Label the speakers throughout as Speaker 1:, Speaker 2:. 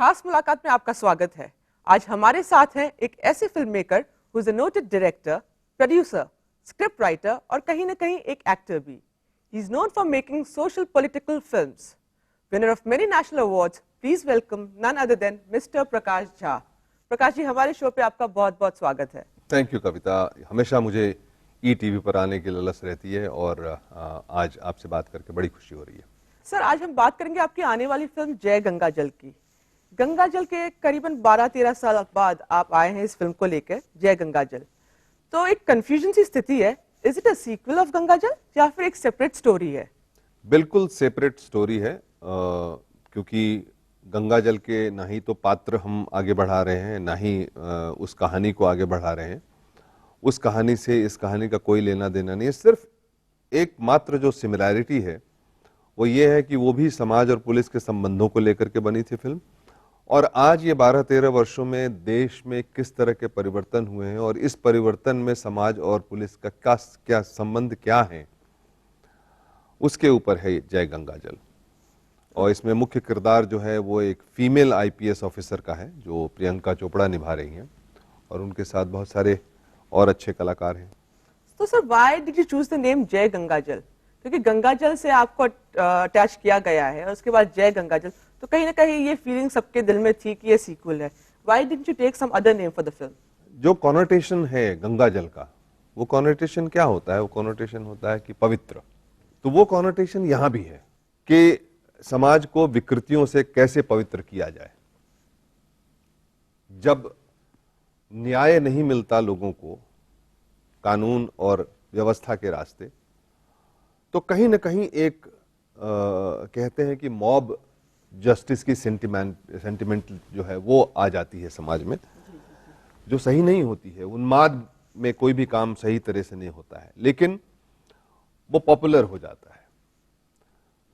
Speaker 1: खास मुलाकात में आपका स्वागत है। आज हमारे साथ हैं एक ऐसे film maker who is a noted director, producer, script writer और कहीं ना कहीं एक एक्टर भी। He is known for making social political films. Winner of many national awards, please welcome none other than mister Prakash Jha. Prakash ji, हमारे शो पे आपका बहुत बहुत स्वागत है।
Speaker 2: Thank you Kavita. हमेशा मुझे ईटीवी पर आने की ललच रहती है और आज आपसे बात करके बड़ी खुशी हो रही है।
Speaker 1: सर, आज हम बात करेंगे आपकी आने वाली फिल्म जय गंगाजल की। गंगाजल के करीबन 12-13 साल बाद आप आए हैं इस फिल्म को लेकर, जय गंगाजल। तो एक कंफ्यूजन सी स्थिति है, is it a sequel of Gangaajal या फिर एक सेपरेट स्टोरी है?
Speaker 2: बिल्कुल सेपरेट स्टोरी है, क्योंकि गंगाजल के ना ही तो पात्र हम आगे बढ़ा रहे हैं, ना ही उस कहानी को आगे बढ़ा रहे हैं। उस कहानी से इस कहानी का कोई लेना देना नहीं है। सिर्फ एकमात्र जो सिमिलैरिटी है वो ये है कि वो भी समाज और पुलिस के संबंधों को लेकर के बनी थी फिल्म, और आज ये 12-13 वर्षों में देश में किस तरह के परिवर्तन हुए हैं और इस परिवर्तन में समाज और पुलिस का क्या संबंध क्या है, उसके ऊपर है जय गंगाजल। और इसमें मुख्य किरदार जो है वो एक फीमेल आईपीएस ऑफिसर का है जो प्रियंका चोपड़ा निभा रही हैं, और उनके साथ बहुत सारे और अच्छे कलाकार हैं।
Speaker 1: तो sir, why did you choose the name जय गंगाजल? क्योंकि गंगाजल से आपको अटैच किया गया है और उसके बाद जय गंगाजल, तो कहीं ना कहीं ये फीलिंग सबके दिल में थी कि ये सीक्वल है। Why didn't you take some other name for the film?
Speaker 2: जो कॉनोटेशन है गंगाजल का, वो कॉनोटेशन क्या होता है? वो कॉनोटेशन होता है कि पवित्र। तो वो कॉनोटेशन यहां भी है कि समाज को विकृतियों से कैसे पवित्र किया जाए। जब न्याय नहीं मिलता लोगों को कानून और व्यवस्था के रास्ते, तो कहीं ना कहीं एक कहते हैं कि मॉब जस्टिस की सेंटिमेंट जो है वो आ जाती है समाज में, जो सही नहीं होती है। उन्माद में कोई भी काम सही तरह से नहीं होता है, लेकिन वो पॉपुलर हो जाता है।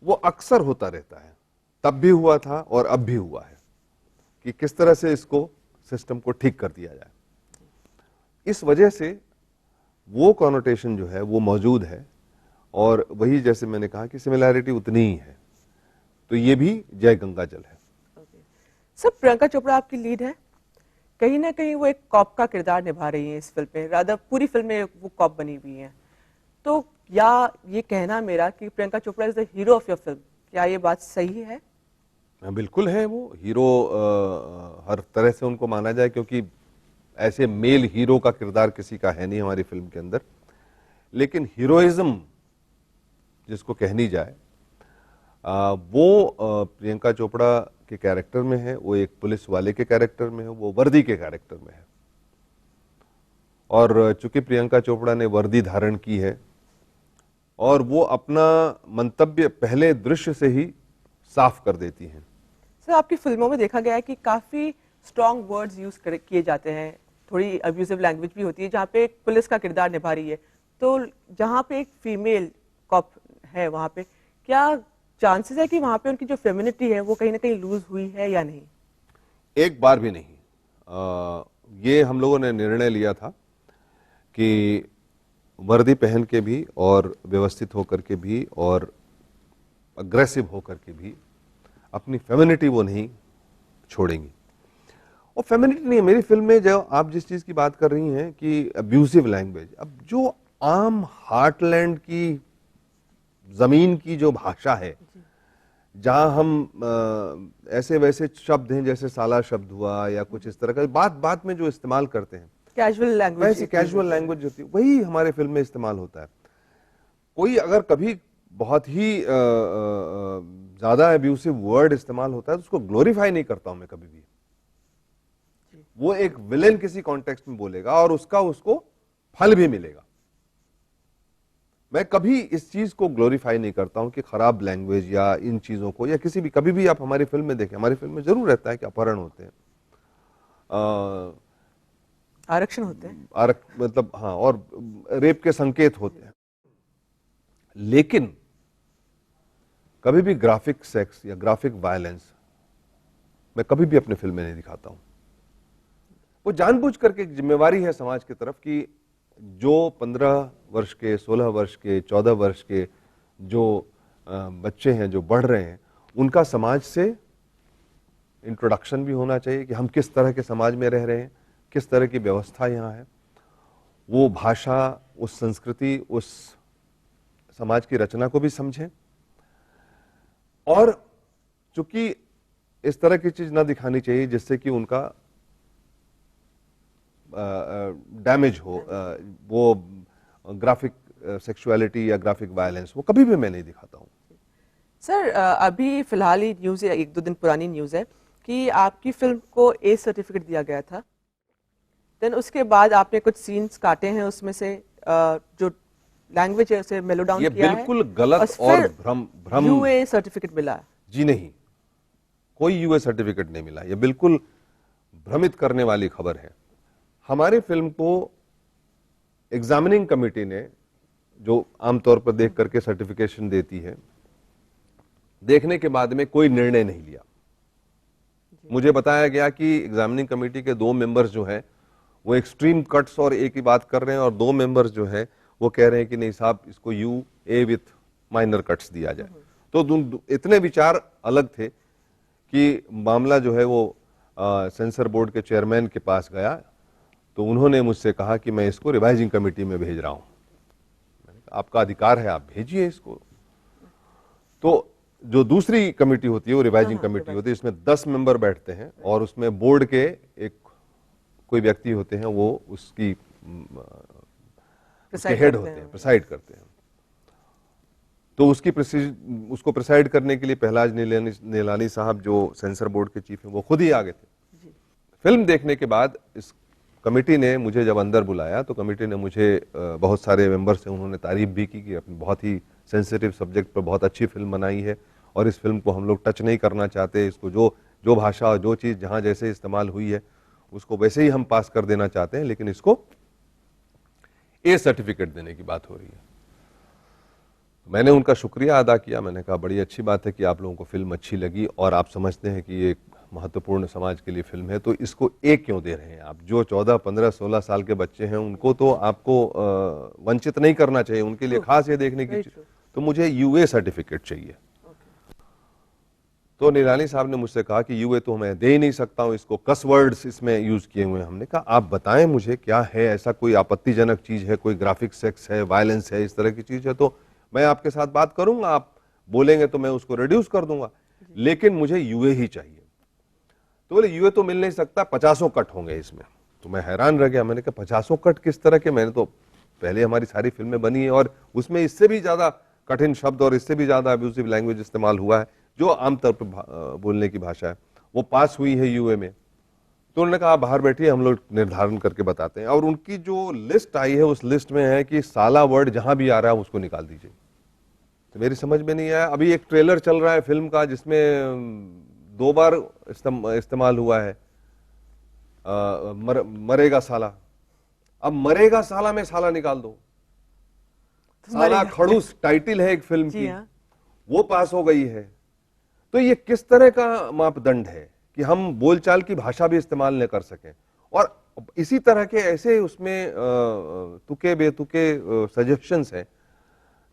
Speaker 2: वो अक्सर होता रहता है, तब भी हुआ था और अब भी हुआ है, कि किस तरह से इसको सिस्टम को ठीक कर दिया जाए। इस वजह से वो कॉनोटेशन जो है वो मौजूद है, और वही जैसे मैंने कहा कि सिमिलैरिटी उतनी ही है। तो ये भी जय गंगाजल है।
Speaker 1: सर, प्रियंका चोपड़ा आपकी लीड है, कहीं ना कहीं वो एक कॉप का किरदार निभा रही हैं इस फिल्म में, राधा पूरी फिल्म में वो कॉप बनी हुई हैं। तो या ये कहना मेरा कि Priyanka Chopra is the hero of your film, क्या ये बात सही है?
Speaker 2: बिल्कुल है। वो हीरो हर तरह से उनको माना जाए, क्योंकि ऐसे मेल हीरो का किरदार किसी का है नहीं हमारी फिल्म के अंदर। लेकिन हीरोइज्म जिसको कहनी जाए, वो प्रियंका चोपड़ा के कैरेक्टर में है, वो एक पुलिस वाले के कैरेक्टर में है, वो वर्दी के कैरेक्टर में है। और चूंकि प्रियंका चोपड़ा ने वर्दी धारण की है, और वो अपना मंतव्य पहले दृश्य से ही साफ कर देती हैं।
Speaker 1: सर, आपकी फिल्मों में देखा गया है कि काफी स्ट्रॉन्ग वर्ड्स यूज किए जाते हैं, थोड़ी अब्यूजिव लैंग्वेज भी होती है जहाँ पे एक पुलिस का किरदार निभा रही है। तो जहाँ पे एक फीमेल कॉप है, वहाँ पे क्या चांसेस है कि वहाँ पे उनकी जो फेमिनिटी है वो कहीं ना कहीं लूज हुई है या नहीं?
Speaker 2: एक बार भी नहीं। ये हम लोगों ने निर्णय लिया था कि वर्दी पहन के भी और व्यवस्थित होकर के भी और अग्रेसिव होकर के भी अपनी फेमिनिटी वो नहीं छोड़ेंगी। और फेमिनिटी नहीं है मेरी फिल्म में, जो आप जिस चीज की बात कर रही हैं कि अब्यूजिव लैंग्वेज, अब जो आम हार्टलैंड की जमीन की जो भाषा है, जहां हम ऐसे वैसे शब्द हैं जैसे साला शब्द हुआ या कुछ इस तरह का बात में जो इस्तेमाल करते हैं,
Speaker 1: कैजुअल लैंग्वेज,
Speaker 2: वैसी कैजुअल लैंग्वेज होती है, वही हमारे फिल्म में इस्तेमाल होता है। कोई अगर कभी बहुत ही ज्यादा अब्यूसिव वर्ड इस्तेमाल होता है तो उसको ग्लोरीफाई नहीं करता हूं मैं कभी भी। वो एक विलेन किसी कॉन्टेक्स्ट में बोलेगा और उसको फल भी मिलेगा। मैं कभी इस चीज को ग्लोरीफाई नहीं करता हूं कि खराब लैंग्वेज या इन चीजों को, या किसी भी, कभी भी आप हमारी फिल्म में देखें, हमारी फिल्म में जरूर रहता है कि अपहरण होते हैं,
Speaker 1: आरक्षण होते हैं,
Speaker 2: मतलब हाँ, और रेप के संकेत होते हैं, लेकिन कभी भी ग्राफिक सेक्स या ग्राफिक वायलेंस मैं कभी भी अपने फिल्म में नहीं दिखाता हूं। वो जानबूझ करके एक जिम्मेवारी है समाज की तरफ कि जो 15 वर्ष के, 16 वर्ष के, 14 वर्ष के जो बच्चे हैं जो बढ़ रहे हैं, उनका समाज से इंट्रोडक्शन भी होना चाहिए कि हम किस तरह के समाज में रह रहे हैं, किस तरह की व्यवस्था यहाँ है, वो भाषा, उस संस्कृति, उस समाज की रचना को भी समझें। और चूंकि इस तरह की चीज ना दिखानी चाहिए जिससे कि उनका डैमेज हो, वो ग्राफिक सेक्सुअलिटी या ग्राफिक वायलेंस, वो कभी भी मैं नहीं दिखाता हूँ।
Speaker 1: सर अभी फिलहाल ही न्यूज़ है, 1-2 दिन पुरानी न्यूज़ है कि आपकी फिल्म को ए सर्टिफिकेट दिया गया था। देन उसके बाद आपने कुछ सीन्स काटे हैं उसमें से, जो लैंग्वेज है उसे मेलो डाउन किया है।
Speaker 2: ये बिल्कुल गलत और भ्रम
Speaker 1: यूए सर्टिफिकेट मिला है।
Speaker 2: जी नहीं, कोई यूए सर्टिफिकेट नहीं मिला। ये बिल्कुल भ्रमित करने वाली खबर है। हमारी फिल्म को एग्जामिनिंग कमेटी ने, जो आमतौर पर देख करके सर्टिफिकेशन देती है, देखने के बाद में कोई निर्णय नहीं लिया। मुझे बताया गया कि एग्जामिनिंग कमेटी के 2 मेंबर्स जो हैं वो एक्सट्रीम कट्स और ए की बात कर रहे हैं, और 2 मेंबर्स जो हैं वो कह रहे हैं कि नहीं साहब, इसको U A with minor cuts दिया जाए। तो इतने विचार अलग थे कि मामला जो है वो सेंसर बोर्ड के चेयरमैन के पास गया, तो उन्होंने मुझसे कहा कि मैं इसको रिवाइजिंग कमेटी में भेज रहा हूं। आपका अधिकार है, आप भेजिए इसको। तो जो दूसरी कमेटी होती है वो रिवाइजिंग कमेटी होती है, इसमें 10 मेंबर बैठते हैं और उसमें बोर्ड के एक कोई व्यक्ति होते हैं, वो उसकी हेड होते हैं, प्रिसाइड करते हैं। तो उसको प्रिसाइड करने के लिए प्रहलाद नीलानी साहब, जो सेंसर बोर्ड के चीफ हैं, वो खुद ही आ गए थे। फिल्म देखने के बाद इस कमेटी ने मुझे जब अंदर बुलाया तो कमेटी ने मुझे, बहुत सारे मेंबर से उन्होंने तारीफ भी की कि अपनी बहुत ही सेंसिटिव सब्जेक्ट पर बहुत अच्छी फिल्म बनाई है, और इस फिल्म को हम लोग टच नहीं करना चाहते, इसको जो भाषा और जो चीज़ जहाँ जैसे इस्तेमाल हुई है उसको वैसे ही हम पास कर देना चाहते हैं, लेकिन इसको ए सर्टिफिकेट देने की बात हो रही है। मैंने उनका शुक्रिया अदा किया। मैंने कहा बड़ी अच्छी बात है कि आप लोगों को फिल्म अच्छी लगी और आप समझते हैं कि ये एक महत्वपूर्ण समाज के लिए फिल्म है, तो इसको ए क्यों दे रहे हैं आप? जो 14, 15, 16 साल के बच्चे हैं उनको तो आपको वंचित नहीं करना चाहिए, उनके लिए खास ये देखने की चीज, तो मुझे यूए सर्टिफिकेट चाहिए। तो नीलानी साहब ने मुझसे कहा कि यूए तो मैं दे ही नहीं सकता हूं, इसको कस वर्ड्स इसमें यूज किए हुए हैं। हमने कहा आप बताएं मुझे क्या है, ऐसा कोई आपत्तिजनक चीज है, कोई ग्राफिक सेक्स है, वायलेंस है, इस तरह की चीज है तो मैं आपके साथ बात करूंगा, आप बोलेंगे तो मैं उसको रिड्यूस कर दूंगा, लेकिन मुझे यूए ही चाहिए। तो बोले यूए तो मिल नहीं सकता, 50 कट होंगे इसमें। तो मैं हैरान रह गया। मैंने कहा 50 कट किस तरह के? मैंने तो पहले हमारी सारी फिल्में बनी है और उसमें इससे भी ज्यादा कठिन शब्द और इससे भी ज्यादा अब्यूसिव लैंग्वेज इस्तेमाल हुआ है, जो आमतौर पर बोलने की भाषा है, वो पास हुई है यूए में। तो उन्होंने कहा आप बाहर बैठिए, हम लोग निर्धारण करके बताते हैं। और उनकी जो लिस्ट आई है उस लिस्ट में है कि साला वर्ड जहां भी आ रहा है उसको निकाल दीजिए। तो मेरी समझ में नहीं आया। अभी एक ट्रेलर चल रहा है फिल्म का जिसमें 2 बार इस्तेमाल हुआ है मरेगा साला। अब मरेगा साला में साला निकाल दो। साला खड़ूस टाइटल है एक फिल्म की, वो पास हो गई है। तो ये किस तरह का मापदंड है कि हम बोलचाल की भाषा भी इस्तेमाल न कर सकें? और इसी तरह के ऐसे उसमें तुके बेतुके सजेशंस हैं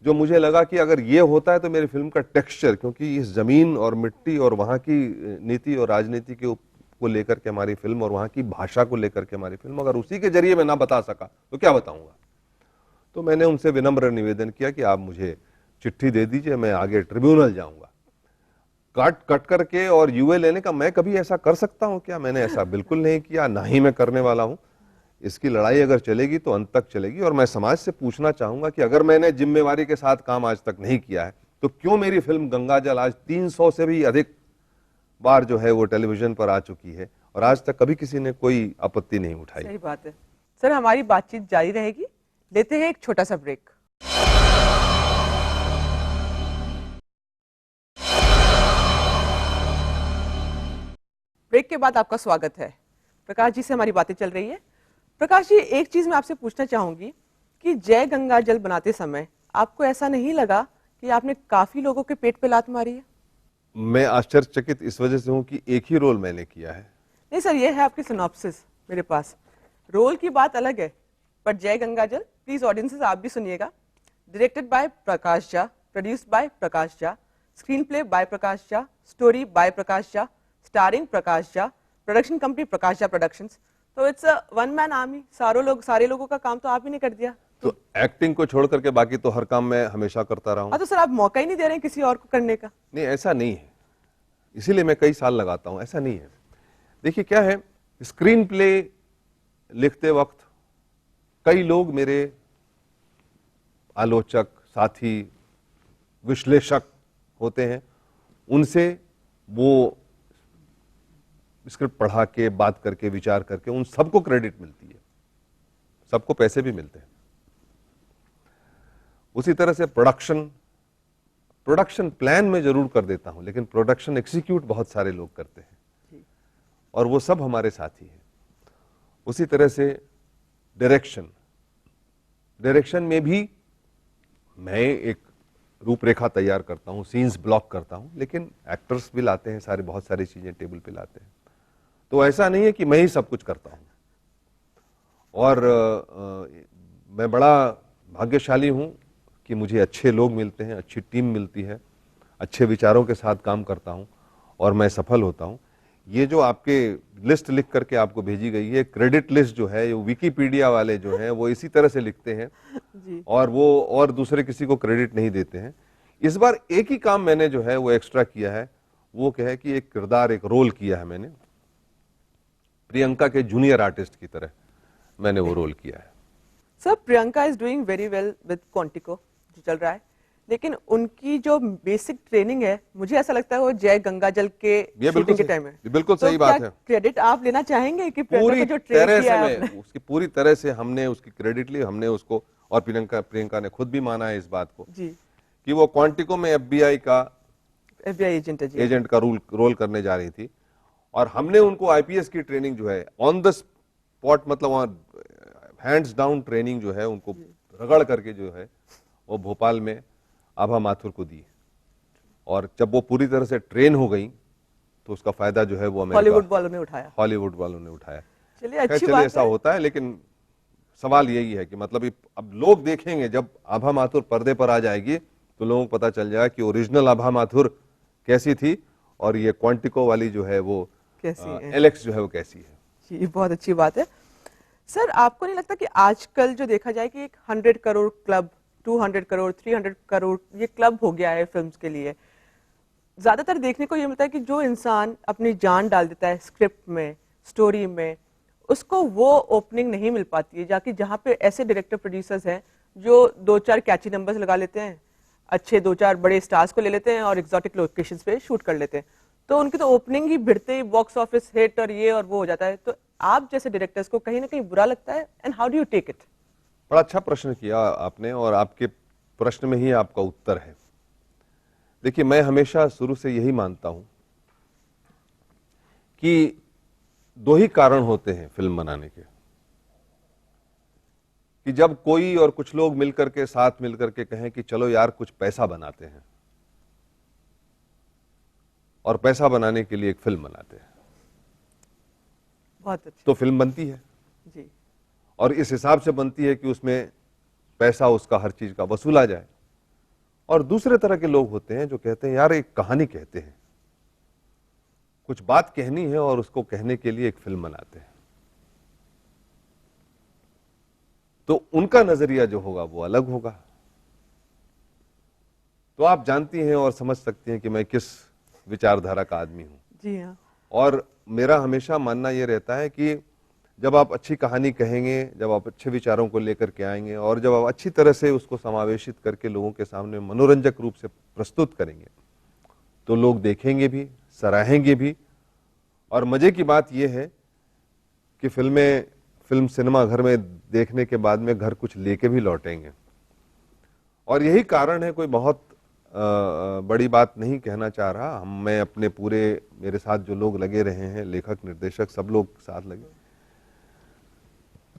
Speaker 2: जो मुझे लगा कि अगर ये होता है तो मेरी फिल्म का टेक्सचर, क्योंकि इस जमीन और मिट्टी और वहां की नीति और राजनीति को लेकर के हमारी फिल्म और वहां की भाषा को लेकर के हमारी फिल्म, अगर उसी के जरिए मैं ना बता सका तो क्या बताऊंगा? तो मैंने उनसे विनम्र निवेदन किया कि आप मुझे चिट्ठी दे दीजिए, मैं आगे ट्रिब्यूनल जाऊंगा। कट करके और यूए लेने का मैं कभी ऐसा कर सकता हूं क्या? मैंने ऐसा बिल्कुल नहीं किया, ना ही मैं करने वाला हूं। इसकी लड़ाई अगर चलेगी तो अंत तक चलेगी। और मैं समाज से पूछना चाहूंगा कि अगर मैंने जिम्मेवारी के साथ काम आज तक नहीं किया है तो क्यों मेरी फिल्म गंगाजल आज 300 से भी अधिक बार जो है वो टेलीविजन पर आ चुकी है और आज तक कभी किसी ने कोई आपत्ति नहीं उठाई।
Speaker 1: सही बात है सर, हमारी बातचीत जारी रहेगी। लेते हैं एक छोटा सा ब्रेक। ब्रेक के बाद आपका स्वागत है। प्रकाश जी से हमारी बातें चल रही है। प्रकाश जी, एक चीज मैं आपसे पूछना चाहूंगी कि जय गंगा जल बनाते समय आपको ऐसा नहीं लगा कि आपने काफी लोगों के पेट पे लात मारी है? मैं
Speaker 2: आश्चर्यचकित इस वजह से हूं कि एक ही रोल मैंने किया है।
Speaker 1: नहीं सर, ये है आपकी सिनॉप्सिस मेरे पास। रोल की बात अलग है, पर जय गंगा जल, प्लीज ऑडियंसेस आप भी सुनिएगा। Directed by Prakash Jha, produced by Prakash Jha, screen play by Prakash Jha, story by Prakash Jha, starring Prakash Jha, production company Prakash Jha Productions. तो it's a one man army, सारे लोगों का काम तो आप ही ने कर दिया।
Speaker 2: तो एक्टिंग को छोड़ करके बाकी तो हर काम मैं हमेशा करता रहा हूं।
Speaker 1: हाँ तो सर आप मौका ही नहीं दे रहे हैं किसी और को करने का।
Speaker 2: नहीं, ऐसा नहीं है, इसीलिए मैं कई साल लगाता हूं, ऐसा नहीं है। देखिए क्या है, स्क्रीन प्ले लिखते वक्त कई लोग मेरे आलोचक, साथी, विश्लेषक होते हैं, उनसे वो स्क्रिप्ट पढ़ा के, बात करके, विचार करके उन सबको क्रेडिट मिलती है, सबको पैसे भी मिलते हैं। उसी तरह से प्रोडक्शन प्लान में जरूर कर देता हूं, लेकिन प्रोडक्शन एग्जीक्यूट बहुत सारे लोग करते हैं और वो सब हमारे साथी हैं। उसी तरह से डायरेक्शन में भी मैं एक रूपरेखा तैयार करता हूं, सीन्स ब्लॉक करता हूं, लेकिन एक्टर्स भी लाते हैं, बहुत सारी चीजें टेबल पे लाते हैं। तो ऐसा नहीं है कि मैं ही सब कुछ करता हूं। और मैं बड़ा भाग्यशाली हूं कि मुझे अच्छे लोग मिलते हैं, अच्छी टीम मिलती है, अच्छे विचारों के साथ काम करता हूं और मैं सफल होता हूं। ये जो आपके लिस्ट लिख करके आपको भेजी गई है, क्रेडिट लिस्ट जो है, ये विकिपीडिया वाले जो हैं वो इसी तरह से लिखते हैं
Speaker 1: जी।
Speaker 2: और वो और दूसरे किसी को क्रेडिट नहीं देते हैं। इस बार एक ही काम मैंने जो है वो एक्स्ट्रा किया है, वो क्या है कि एक किरदार, एक रोल किया है मैंने, प्रियंका के जूनियर आर्टिस्ट की तरह मैंने वो रोल किया है।
Speaker 1: Sir Priyanka is doing very well with Quantico जो चल रहा है, लेकिन उनकी जो बेसिक ट्रेनिंग है, मुझे ऐसा लगता है वो जय गंगाजल के शूटिंग के टाइम है।
Speaker 2: बिल्कुल सही बात है।
Speaker 1: क्रेडिट आप लेना चाहेंगे कि प्रियंका को जो ट्रेन किया है आपने?
Speaker 2: उसकी पूरी तरह से हमने उसकी क्रेडिट ली, हमने उसको, और प्रियंका ने खुद भी माना है इस बात को
Speaker 1: जी
Speaker 2: कि वो क्वांटिको में एफबीआई एजेंट का रोल करने जा रही थी और हमने उनको आईपीएस की ट्रेनिंग जो है ऑन द स्पॉट, मतलब वहां हैंड्स डाउन ट्रेनिंग जो है उनको रगड़ करके जो है वो भोपाल में आभा माथुर को दी। और जब वो पूरी तरह से ट्रेन हो गई तो उसका फायदा जो है वो
Speaker 1: हॉलीवुड वालों ने
Speaker 2: उठाया।
Speaker 1: चलिए अच्छी बात है।
Speaker 2: ऐसा होता है, लेकिन सवाल यही है कि मतलब अब लोग देखेंगे, जब आभा माथुर पर्दे पर आ जाएगी तो लोगों को पता चल जाएगा कि ओरिजिनल आभा माथुर कैसी थी और ये क्वांटिको वाली जो है वो
Speaker 1: कैसी है,
Speaker 2: एलेक्स जो है वो कैसी है।
Speaker 1: जी बहुत अच्छी बात है। सर आपको नहीं लगता कि आजकल जो देखा जाए कि एक 100 करोड़ क्लब, 200 करोड़, 300 करोड़ ये क्लब हो गया है फिल्म्स के लिए, ज्यादातर देखने को ये मिलता है कि जो इंसान अपनी जान डाल देता है स्क्रिप्ट में, स्टोरी में, उसको वो ओपनिंग नहीं मिल पाती है, जाकि जहाँ पे ऐसे डायरेक्टर प्रोड्यूसर्स हैं जो 2-4 कैची नंबर्स लगा लेते हैं, अच्छे 2-4 बड़े स्टार्स को ले लेते हैं और एग्जॉटिक लोकेशंस पे शूट कर लेते हैं, तो उनकी तो ओपनिंग ही भिड़ते ही बॉक्स ऑफिस हिट और ये और वो हो जाता है। तो आप जैसे डायरेक्टर्स को कहीं ना कहीं बुरा लगता है, and how do you take it?
Speaker 2: बड़ा अच्छा प्रश्न किया आपने और आपके प्रश्न में ही आपका उत्तर है। देखिए, मैं हमेशा शुरू से यही मानता हूं कि दो ही कारण होते हैं फिल्म बनाने के, कि जब कोई और कुछ लोग मिलकर के, साथ मिलकर के कहें कि चलो यार कुछ पैसा बनाते हैं, और पैसा बनाने के लिए एक फिल्म बनाते हैं,
Speaker 1: बहुत अच्छी।
Speaker 2: तो फिल्म बनती है
Speaker 1: जी।
Speaker 2: और इस हिसाब से बनती है कि उसमें पैसा उसका हर चीज का वसूला जाए। और दूसरे तरह के लोग होते हैं जो कहते हैं यार एक कहानी कहते हैं, कुछ बात कहनी है और उसको कहने के लिए एक फिल्म बनाते हैं। तो उनका नजरिया जो होगा वो अलग होगा। तो आप जानती हैं और समझ सकती हैं कि मैं किस विचारधारा का आदमी हूं।
Speaker 1: जी हाँ।
Speaker 2: और मेरा हमेशा मानना यह रहता है कि जब आप अच्छी कहानी कहेंगे, जब आप अच्छे विचारों को लेकर के आएंगे और जब आप अच्छी तरह से उसको समावेशित करके लोगों के सामने मनोरंजक रूप से प्रस्तुत करेंगे, तो लोग देखेंगे भी, सराहेंगे भी। और मजे की बात यह है कि फिल्म सिनेमा घर में देखने के बाद में घर कुछ लेके भी लौटेंगे। और यही कारण है, कोई बहुत बड़ी बात नहीं कहना चाह रहा, मैं अपने मेरे साथ जो लोग लगे रहे हैं, लेखक, निर्देशक, सब लोग साथ लगे,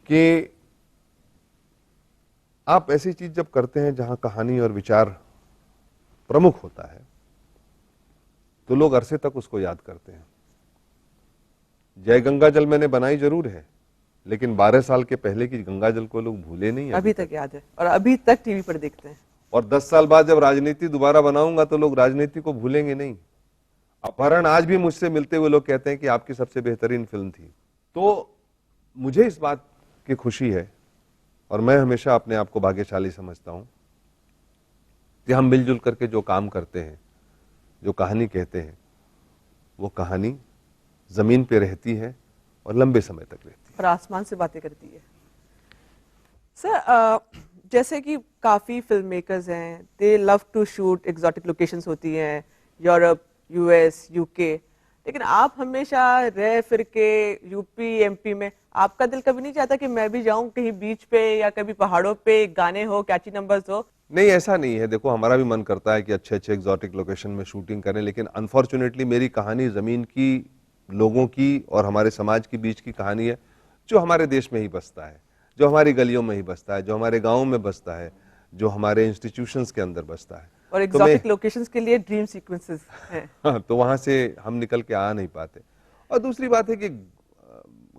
Speaker 2: कि आप ऐसी चीज जब करते हैं जहां कहानी और विचार प्रमुख होता है, तो लोग अरसे तक उसको याद करते हैं। जय गंगाजल मैंने बनाई जरूर है, लेकिन 12 साल के पहले की गंगाजल को लोग भूले नहीं।
Speaker 1: अभी तक याद है और अभी तक टीवी पर देखते हैं।
Speaker 2: और 10 साल बाद जब राजनीति दोबारा बनाऊंगा तो लोग राजनीति को भूलेंगे नहीं। अपहरण आज भी मुझसे मिलते हुए लोग कहते हैं कि आपकी सबसे बेहतरीन फिल्म थी। तो मुझे इस बात की खुशी है और मैं हमेशा अपने आप को भाग्यशाली समझता हूं कि हम मिलजुल करके जो काम करते हैं, जो कहानी कहते हैं, वो कहानी जमीन पे रहती है और लंबे समय तक रहती है
Speaker 1: और आसमान से बातें करती है। सर, जैसे कि काफी फिल्म मेकर्स हैं, they love to shoot exotic locations होती हैं, यूरोप, यूएस, यूके, लेकिन आप हमेशा रह फिर के यूपी एमपी में, आपका दिल कभी नहीं चाहता कि मैं भी जाऊं कहीं बीच पे या कभी पहाड़ों पे, गाने हो, कैची नंबर्स हो?
Speaker 2: नहीं, ऐसा नहीं है। देखो, हमारा भी मन करता है कि अच्छे अच्छे एग्जॉटिक लोकेशन में शूटिंग करें, लेकिन अनफॉर्चुनेटली मेरी कहानी जमीन की, लोगों की और हमारे समाज के बीच की कहानी है, जो हमारे देश में ही बसता है, जो हमारी गलियों में ही बसता है, जो हमारे गाँव में बसता है, जो हमारे इंस्टीट्यूशंस के अंदर बसता है।
Speaker 1: और एग्जॉटिक लोकेशंस के लिए ड्रीम सीक्वेंसेस हैं।
Speaker 2: हाँ, तो वहां से हम निकल के आ नहीं पाते। और दूसरी बात है कि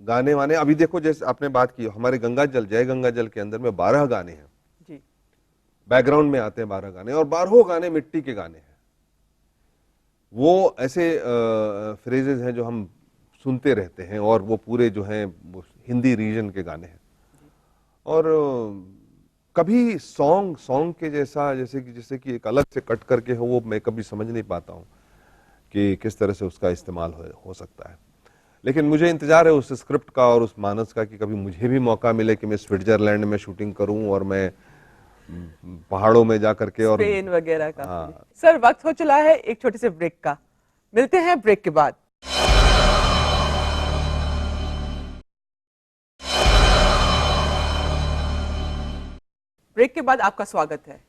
Speaker 2: गाने वाने, अभी देखो जैसे आपने बात की, हमारे गंगा जल, जय गंगा जल के अंदर में 12 गाने हैं
Speaker 1: जी।
Speaker 2: बैकग्राउंड में आते हैं 12 गाने, और 12 गाने मिट्टी के गाने हैं। वो ऐसे फ्रेजेस हैं जो हम सुनते रहते हैं, और वो पूरे जो हैं वो हिंदी रीजन के गाने हैं। और कभी सॉन्ग के जैसा, जैसे कि एक अलग से कट करके हो, वो मैं कभी समझ नहीं पाता हूँ कि किस तरह से उसका इस्तेमाल हो सकता है। लेकिन मुझे इंतजार है उस स्क्रिप्ट का और उस मानस का कि कभी मुझे भी मौका मिले कि मैं स्विट्जरलैंड में शूटिंग करूं और मैं पहाड़ों में जा करके और
Speaker 1: स्पेन वगैरह का।
Speaker 2: हाँ।
Speaker 1: सर, वक्त हो चला है एक छोटे से ब्रेक का, मिलते हैं ब्रेक के बाद। ब्रेक के बाद आपका स्वागत है।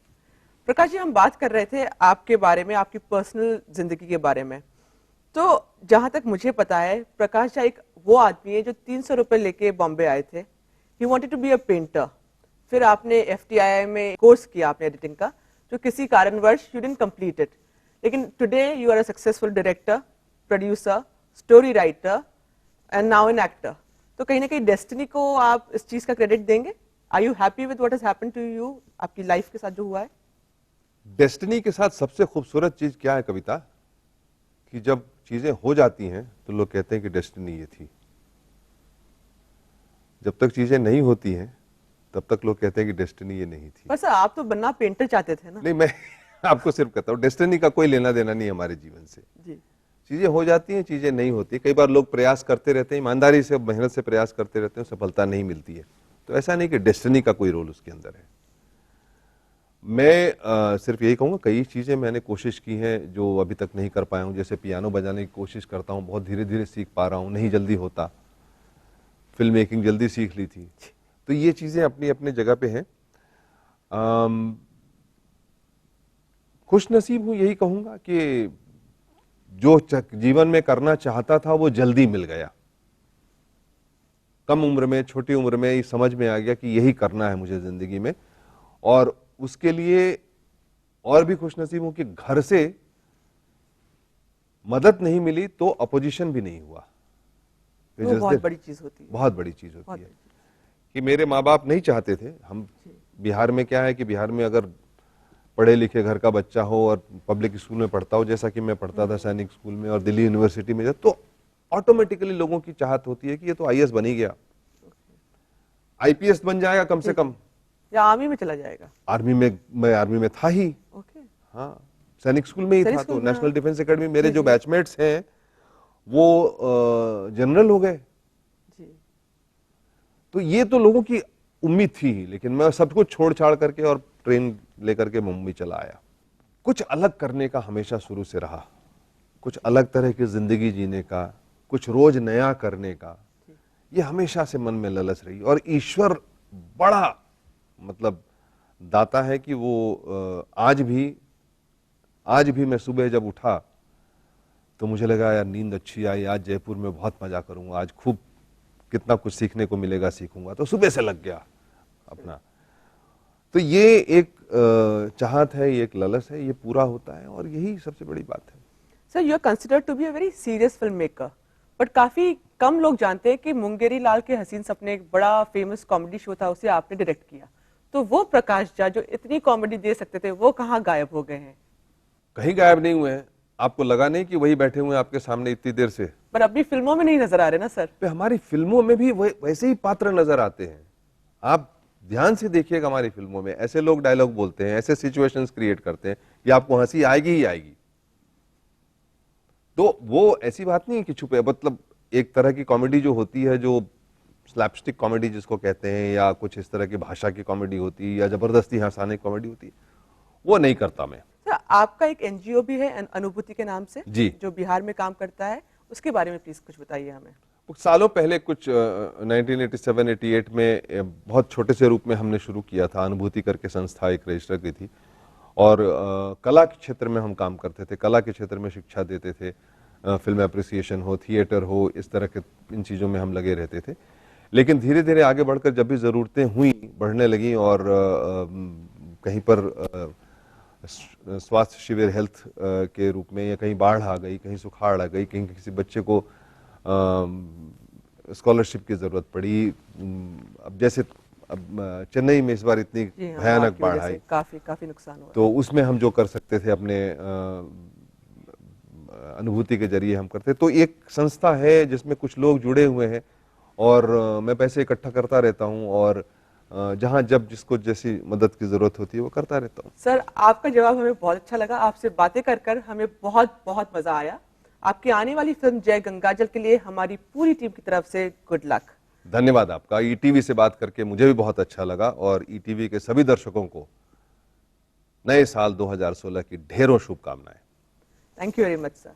Speaker 1: प्रकाश जी, हम बात कर रहे थे आपके बारे में, आपकी पर्सनल जिंदगी के बारे में। तो जहां तक मुझे पता है, प्रकाश जी एक वो आदमी है जो 300 रुपए लेके बॉम्बे आए थे। He wanted to be a painter. फिर आपने एफटीआई में कोर्स किया आपने एडिटिंग का, जो किसी कारणवश यू डिडंट कंप्लीट इट। लेकिन today you are a successful director, producer, story writer and now an actor. तो कहीं ना कहीं डेस्टिनी को आप इस चीज का क्रेडिट देंगे? Are you happy with what has happened to you, आपकी लाइफ के साथ जो हुआ है?
Speaker 2: डेस्टिनी के साथ सबसे खूबसूरत चीज क्या है कविता, कि जब चीजें हो जाती हैं तो लोग कहते हैं कि डेस्टिनी ये थी। जब तक चीजें नहीं होती हैं तब तक लोग कहते हैं कि डेस्टिनी ये नहीं थी।
Speaker 1: पर सर, आप तो बनना पेंटर चाहते थे ना?
Speaker 2: नहीं, मैं आपको सिर्फ कहता हूँ, डेस्टिनी का कोई लेना देना नहीं हमारे जीवन से।
Speaker 1: जी।
Speaker 2: चीजें हो जाती हैं, चीजें नहीं होती। कई बार लोग प्रयास करते रहते हैं, ईमानदारी से, मेहनत से प्रयास करते रहते हैं, सफलता नहीं मिलती है। तो ऐसा नहीं कि डेस्टिनी का कोई रोल उसके अंदर है। मैं सिर्फ यही कहूँगा, कई चीज़ें मैंने कोशिश की हैं जो अभी तक नहीं कर पाया हूँ। जैसे पियानो बजाने की कोशिश करता हूँ, बहुत धीरे धीरे सीख पा रहा हूँ, नहीं जल्दी होता। फिल्म मेकिंग जल्दी सीख ली थी। तो ये चीज़ें अपनी अपनी जगह पे हैं। खुश नसीब हूँ, यही कहूँगा कि जो जीवन में करना चाहता था वो जल्दी मिल गया। कम उम्र में, छोटी उम्र में ये समझ में आ गया कि यही करना है मुझे जिंदगी में। और उसके लिए और भी खुशनसीब हूं कि घर से मदद नहीं मिली तो अपोजिशन भी नहीं हुआ।
Speaker 1: वो बहुत बड़ी चीज होती है।
Speaker 2: बहुत बड़ी चीज होती है कि मेरे माँ बाप नहीं चाहते थे। हम बिहार में क्या है कि बिहार में अगर पढ़े लिखे घर का बच्चा हो और पब्लिक स्कूल में पढ़ता हो, जैसा कि मैं पढ़ता था सैनिक स्कूल में और दिल्ली यूनिवर्सिटी में, तो ऑटोमेटिकली लोगों की चाहत होती है कि ये तो आईएएस बन ही गया, आईपीएस बन जाएगा कम से कम,
Speaker 1: या आर्मी में चला जाएगा।
Speaker 2: आर्मी में, मैं आर्मी में था ही।
Speaker 1: ओके।
Speaker 2: हाँ, सैनिक स्कूल में ही था। तो नेशनल डिफेंस एकेडमी, मेरे जो बैचमेट्स हैं वो जनरल हो गए। तो ये तो लोगों की उम्मीद थी ही, लेकिन मैं सब कुछ छोड़ छाड़ करके और ट्रेन लेकर के मुंबई चला आया। कुछ अलग करने का हमेशा शुरू से रहा, कुछ अलग तरह की जिंदगी जीने का, कुछ रोज नया करने का, ये हमेशा से मन में ललच रही। और ईश्वर बड़ा मतलब दाता है कि वो आज भी मैं सुबह जब उठा तो मुझे लगा यार नींद अच्छी आई, आज जयपुर में बहुत मजा करूंगा, आज खूब कितना कुछ सीखने को मिलेगा, सीखूंगा, तो सुबह से लग गया अपना। तो ये एक चाहत है, ये एक ललच है, ये पूरा होता है और यही सबसे बड़ी बात है।
Speaker 1: Sir, you are considered to be a very serious film maker, but काफी कम लोग जानते हैं कि मुंगेरी लाल के हसीन सपने एक बड़ा फेमस कॉमेडी शो था, उसे आपने डायरेक्ट किया। तो वो प्रकाश झा जो इतनी कॉमेडी दे सकते थे, वो कहाँ गायब हो गए हैं?
Speaker 2: कहीं गायब नहीं हुए हैं। आपको लगा नहीं कि वही बैठे हुए हैं आपके सामने इतनी देर से?
Speaker 1: पर अभी फिल्मों में नहीं नजर आ रहे ना सर।
Speaker 2: पे हमारी फिल्मों में भी वैसे ही पात्र नजर आते हैं। आप ध्यान से देखिएगा, हमारी फिल्मों में ऐसे लोग डायलॉग बोलते हैं, ऐसे सिचुएशंस क्रिएट करते हैं कि आपको हंसी आएगी ही आएगी। तो वो ऐसी बात नहीं है कि छुपे, मतलब एक तरह की कॉमेडी जो होती है, जो स्लैपस्टिक कॉमेडी जिसको कहते हैं, या कुछ इस तरह की भाषा की कॉमेडी होती है, या जबरदस्ती हंसाने की कॉमेडी होती है, वो नहीं करता मैं।
Speaker 1: सर आपका एक एनजीओ भी है अनुभूति के नाम से,
Speaker 2: जी,
Speaker 1: जो बिहार में काम करता है, उसके बारे में प्लीज कुछ बताइए हमें।
Speaker 2: कुछ सालों पहले, कुछ 1987-88 में बहुत छोटे से रूप में हमने शुरू किया था। अनुभूति करके संस्था एक रजिस्टर की थी, और कला के क्षेत्र में हम काम करते थे, कला के क्षेत्र में शिक्षा देते थे, फिल्म एप्रिसिएशन हो, थिएटर हो, इस तरह के इन चीज़ों में हम लगे रहते थे। लेकिन धीरे धीरे आगे बढ़कर जब भी ज़रूरतें हुई, बढ़ने लगी, और कहीं पर स्वास्थ्य शिविर हेल्थ के रूप में, या कहीं बाढ़ आ गई, कहीं सुखाड़ आ गई, कहीं किसी बच्चे को स्कॉलरशिप की ज़रूरत पड़ी, अब जैसे अब चेन्नई में इस बार इतनी भयानक बाढ़ आई,
Speaker 1: काफी नुकसान हुआ,
Speaker 2: तो उसमें हम जो कर सकते थे अपने अनुभूति के जरिए हम करते। तो एक संस्था है जिसमें कुछ लोग जुड़े हुए हैं, और मैं पैसे इकट्ठा करता रहता हूं, और जहां जब जिसको जैसी मदद की जरूरत होती है वो करता रहता हूं।
Speaker 1: सर आपका जवाब हमें बहुत अच्छा लगा, आपसे बातें कर कर हमें बहुत बहुत मजा आया। आपकी आने वाली फिल्म जय गंगाजल के लिए हमारी पूरी टीम की तरफ से गुड लक।
Speaker 2: धन्यवाद आपका। ईटीवी से बात करके मुझे भी बहुत अच्छा लगा, और ईटीवी के सभी दर्शकों को नए साल 2016 की ढेरों शुभकामनाएं।
Speaker 1: Thank you very much sir.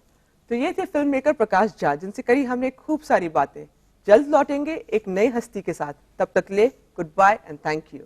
Speaker 1: तो ये थे फिल्म मेकर प्रकाश झा, जिनसे करी हमने खूब सारी बातें। जल्द लौटेंगे एक नई हस्ती के साथ, तब तक ले goodbye and thank you.